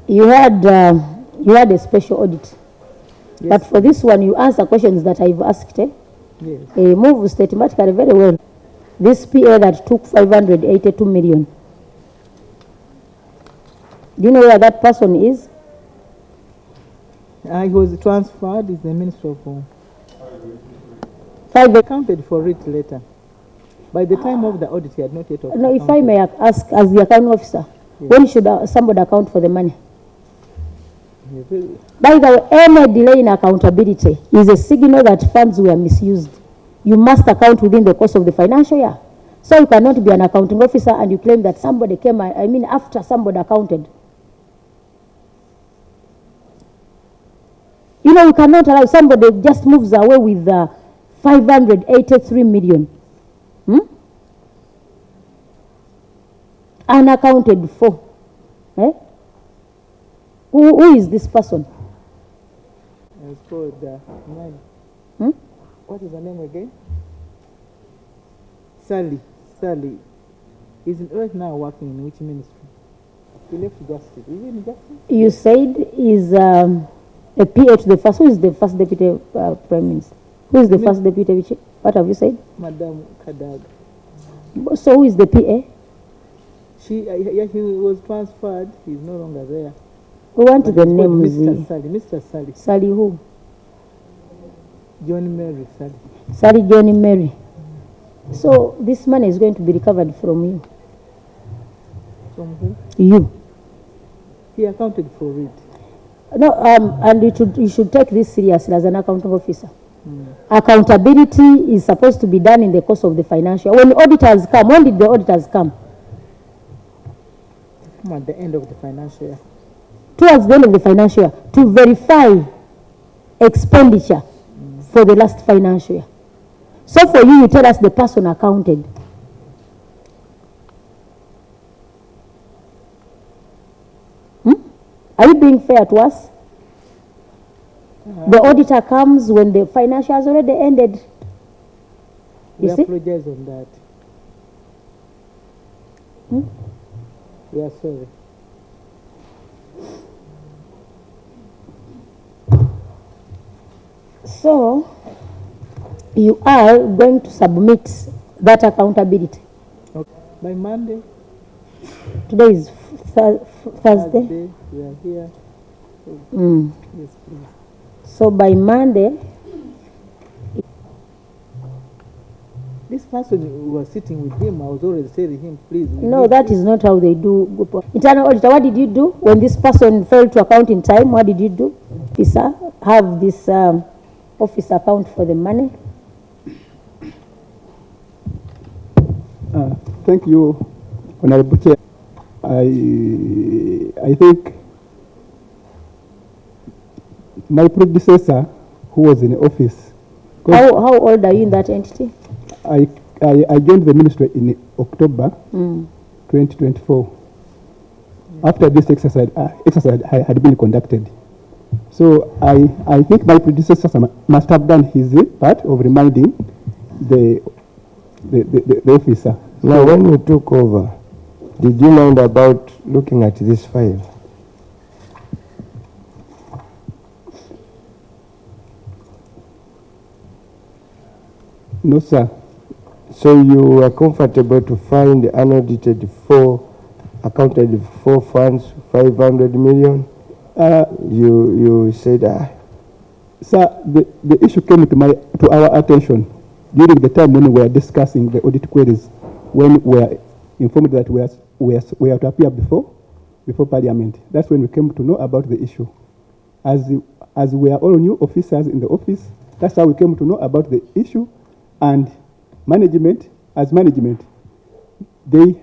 You had a special audit. Yes. But for this one, you answer questions that I've asked. Yes. Move systematically very well. This PA that took 582 million. Do you know where that person is? He was transferred. He's the Minister of Home. Five. Accounted for it later. By the time of the audit, he had not yet accounted. No, if I may ask, as the accounting officer, yes. When should somebody account for the money? Yes. By the way, any delay in accountability is a signal that funds were misused. You must account within the course of the financial year. So you cannot be an accounting officer and you claim that somebody came, after somebody accounted. You know, you cannot allow somebody just moves away with 583 million. Unaccounted for. Who is this person? It's called what is her name again? Sally. He's right now working in which ministry? He left justice. Is he in justice? You said is a PA to the first. Who is the first deputy prime minister? Who is the first deputy? What have you said? Madam Kadaga. So who is the PA? He was transferred. He's no longer there. We want the name. Mr. Sally. Mr. Sally. Sally who? John Mary Sally. Sally John Mary. So this money is going to be recovered from you. From who? You. He accounted for it. No, and you should take this seriously as an accounting officer. Accountability is supposed to be done in the course of the financial. When auditors come, when did the auditors come? At the end of the financial year. Towards the end of the financial year, to verify expenditure for the last financial year. So for you, you tell us the person accounted. Are you being fair to us? The auditor comes when the financial has already ended. We apologize on that. We are sorry. So, you are going to submit that accountability. Okay. By Monday? Today is Thursday. We are here. Yes, please. So by Monday, this person who was sitting with him, I was always telling him, please. No, that is not how they do. Internal auditor, what did you do when this person failed to account in time? What did you do? Officer, have this office account for the money. Thank you, Honorable Chair. I think my predecessor, who was in office. How old are you in that entity? I joined the ministry in October 2024. After this exercise had been conducted. So I think my predecessor must have done his part of reminding the officer. Now, when you took over, did you mind about looking at this file? No, sir. So you are comfortable to find unaudited accounted for funds, 500 million? You said, Sir, the issue came to our attention during the time when we were discussing the audit queries, when we were informed that we are to appear before Parliament. That's when we came to know about the issue. As we are all new officers in the office, that's how we came to know about the issue. And management, they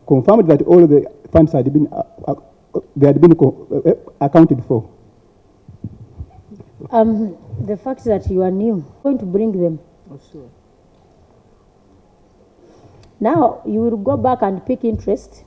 confirmed that all the funds had been accounted for. The fact that you are new, going to bring them. Oh, sure. Now, you will go back and pick interest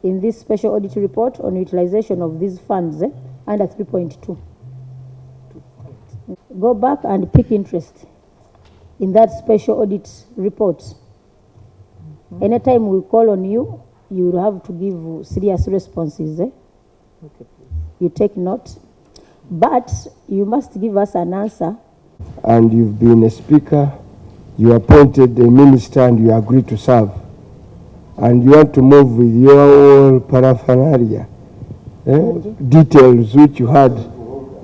in this special audit report on utilization of these funds under 3.2. Go back and pick interest in that special audit report. Anytime we call on you, you will have to give serious responses. Okay, please. You take note. But you must give us an answer. And you've been a speaker, you appointed a minister and you agreed to serve. And you want to move with your own paraphernalia, details which you had,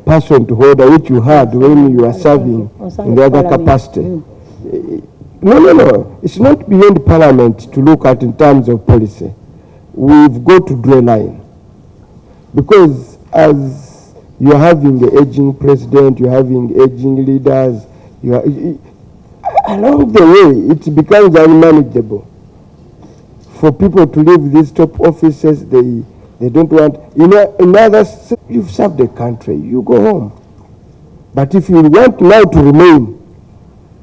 person to order which you had when you were serving in the other capacity. No. It's not beyond Parliament to look at in terms of policy. We've got to draw a line. Because as you're having an aging president, you're having aging leaders, along the way, it becomes unmanageable. For people to leave these top offices, they don't want, in others, you've served the country, you go home. But if you want now to remain,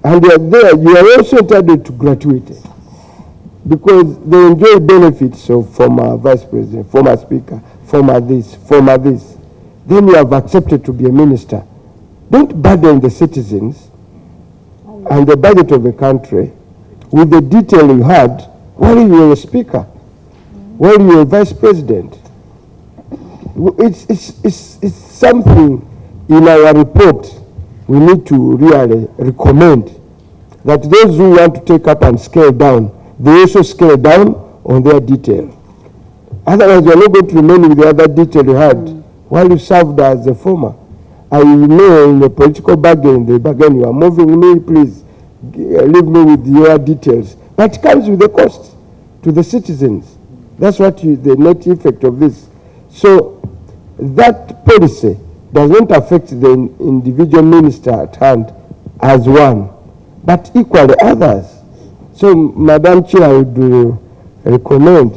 and you are there, you are also entitled to gratuity. Because they enjoy benefits of former vice president, former speaker, former this. Then you have accepted to be a minister. Don't burden the citizens and the budget of the country with the detail you had while you were a speaker, while you were a vice president. It's something in our report we need to really recommend that those who want to take up and scale down, they also scale down on their detail. Otherwise, you're not going to remain with the other detail you had while you served as a former. I know in the political bargain, you are moving me, please leave me with your details. But it comes with a cost to the citizens. That's what the net effect of this. So that policy does not affect the individual minister at hand as one, but equally others. So, Madam Chair, I would recommend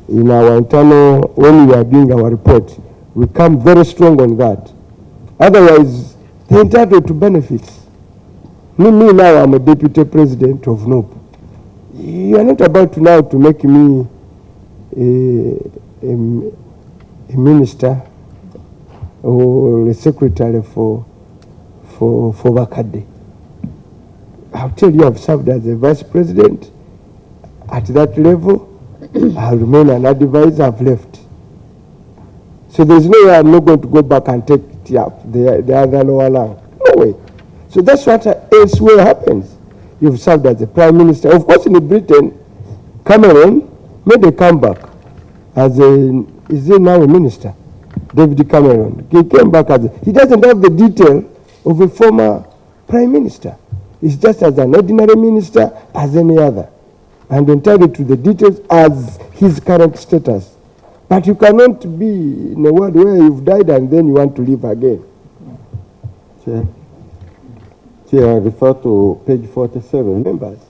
in our internal, when we are doing our report, we come very strong on that. Otherwise, they're entitled to benefits. Me now, I'm a deputy president of NOP. You are not about to now to make me a minister or a secretary for Bakade. I'll tell you, I've served as a vice president at that level. I'll remain an advisor. I've left. So there's no way I'm not going to go back and take the other lower line. No way. So that's what elsewhere happens. You've served as a prime minister. Of course, in Britain, Cameron made a comeback as is he now a minister? David Cameron. He came back he doesn't have the detail of a former prime minister. He's just as an ordinary minister as any other, and entitled to the details as his current status. But you cannot be in a world where you've died and then you want to live again. Chair, I refer to page 47. Members,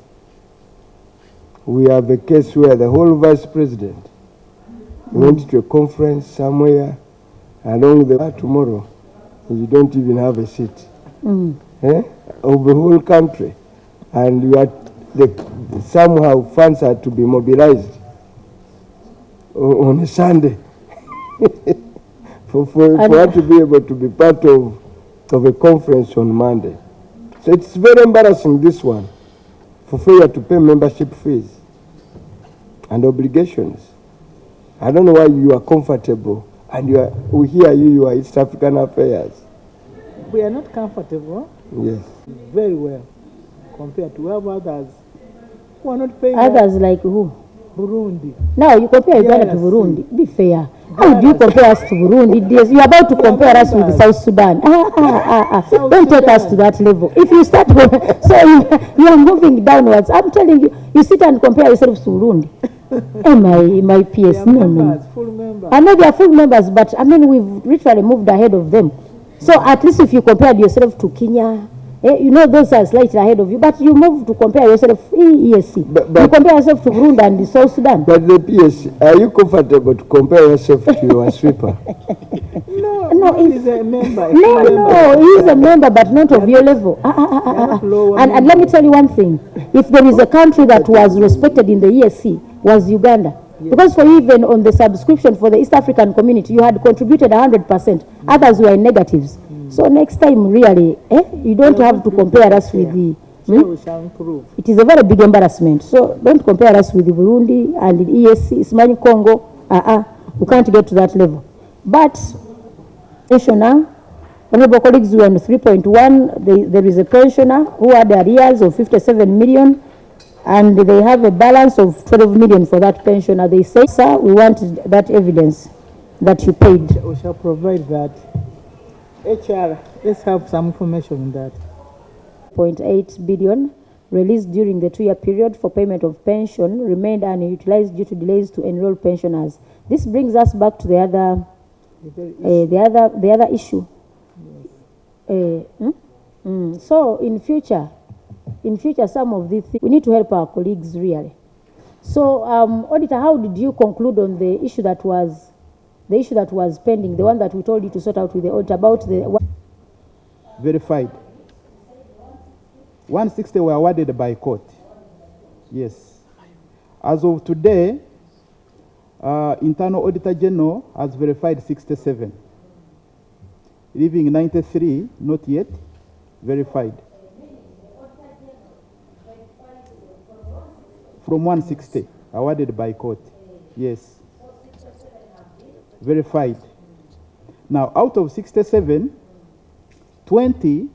we have a case where the whole vice president went to a conference somewhere along the tomorrow, and you don't even have a seat. Of the whole country, and you are somehow funds are to be mobilized on a Sunday for her to be able to be part of a conference on Monday. So it's very embarrassing, this one, for failure to pay membership fees and obligations. I don't know why you are comfortable and we hear you are East African Affairs. We are not comfortable. Yes. Very well compared to others who are not paying. Others like who? Burundi. Now you compare Uganda to Burundi. Be fair. How do you compare us to Burundi? You're about to compare us with South Sudan. Don't take us to that level. If you start going, so you are moving downwards. I'm telling you, you sit and compare yourselves to Burundi. My PS, no. Full members. I know they are full members, but I mean we've literally moved ahead of them. So at least if you compared yourself to Kenya, those are slightly ahead of you, but you move to compare yourself ESC. You compare yourself to Burundi and South Sudan. But the PS, are you comfortable to compare yourself to your sweeper? No, he's a member. No, he's a member, but not of your level. And let me tell you one thing. If there is a country that was respected in the ESC, was Uganda. Yes. Because for even on the subscription for the East African community, you had contributed 100%. Others were in negatives. So next time, really, you don't have to compare us with the... We shall improve. It is a very big embarrassment. So don't compare us with the Burundi and the ESC, Ismani Congo. We can't get to that level. But, pensioner, honorable colleagues, we are on 3.1. There is a pensioner who had arrears of 57 million, and they have a balance of 12 million for that pensioner. They say, sir, we want that evidence that you paid. We shall provide that. HR, let's have some information on that. 0.8 billion released during the 2-year period for payment of pension remained unutilized due to delays to enroll pensioners. This brings us back to the other issue. So in future, some of these things, we need to help our colleagues really. So, Auditor, how did you conclude on the issue that was pending, the one that we told you to sort out with the audit about the... Verified. 160 were awarded by court. Yes. As of today, Internal Auditor General has verified 67. Leaving 93, not yet verified. From 160, awarded by court. Yes. Verified. Now, out of 67, 20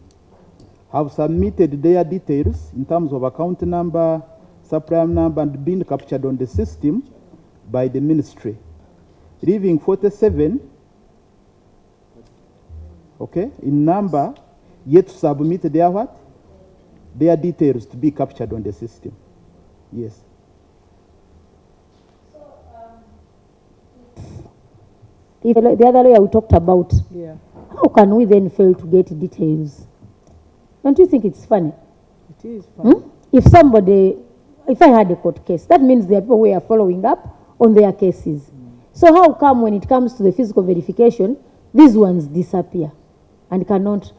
have submitted their details in terms of account number, supplier number, and been captured on the system by the ministry. Leaving 47, okay, in number, yet to submit their what? Their details to be captured on the system. Yes. If the other lawyer we talked about, Yeah. how can we then fail to get details? Don't you think it's funny? It is fine. If I had a court case, that means there are people who are following up on their cases. So how come when it comes to the physical verification, these ones disappear and cannot?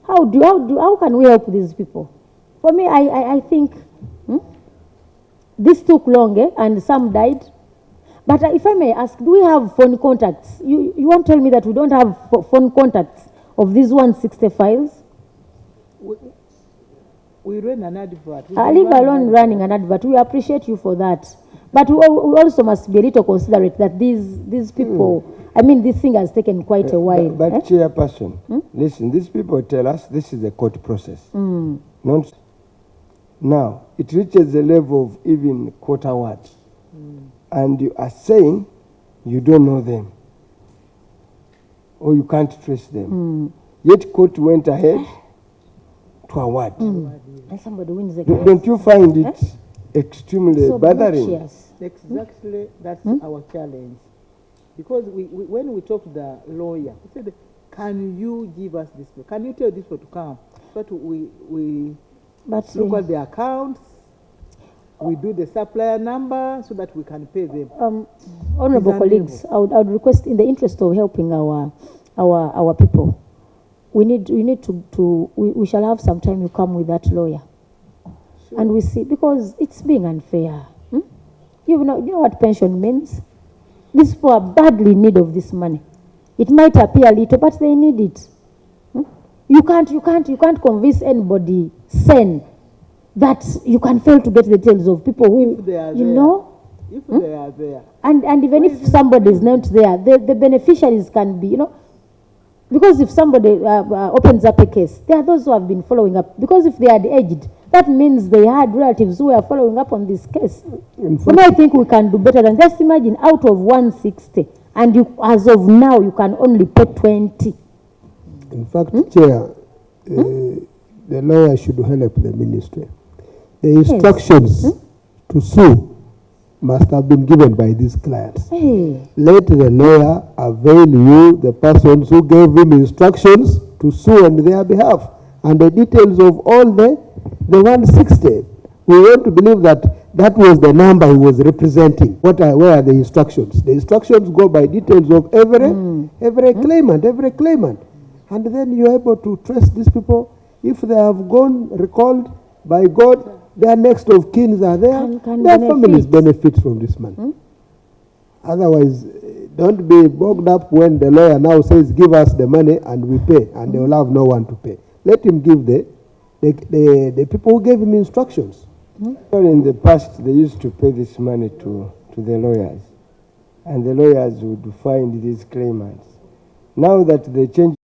How can we help these people? For me, I think this took long, and some died. But if I may ask, do we have phone contacts? You won't tell me that we don't have phone contacts of these 160 files? We ran an advert. Leave alone running an advert. We appreciate you for that. But we also must be a little considerate that these people, I mean, this thing has taken quite a while. But Chairperson, listen, these people tell us this is a court process. Not now, it reaches the level of even court award. And you are saying you don't know them or you can't trace them. Yet court went ahead to award. And somebody wins the case. Don't you find it extremely So bothering? obnoxious. Exactly, that's our challenge. Because when we talked to the lawyer, we said, can you give us this? Can you tell this people to come? So that we look at the accounts, we do the supplier number so that we can pay them. Honorable colleagues, I would request, in the interest of helping our people, we shall have some time you come with that lawyer. Sure. And we see, because it's being unfair. You know what pension means? These people are badly in need of this money. It might appear little, but they need it. You can't convince anybody sane that you can fail to get the details of people who, if they are you there. know. If they are there. And even if somebody is not there, the beneficiaries can be, because if somebody opens up a case, there are those who have been following up. Because if they had aged, that means they had relatives who were following up on this case. So I think we can do better than just imagine out of 160, and as of now, you can only pay 20. In fact, Chair, the lawyer should help the ministry. The instructions to sue must have been given by these clients. Hey. Let the lawyer avail you the persons who gave him instructions to sue on their behalf, and the details of all the 160. We want to believe that was the number he was representing. Where are the instructions? The instructions go by details of every claimant. And then you're able to trace these people. If they have gone recalled by God, their next of kin are there. Their families benefit from this money. Otherwise, don't be bogged up when the lawyer now says, give us the money and we pay, and they will have no one to pay. Let him give the people who gave him instructions. In the past, they used to pay this money to the lawyers, and the lawyers would find these claimants now that the change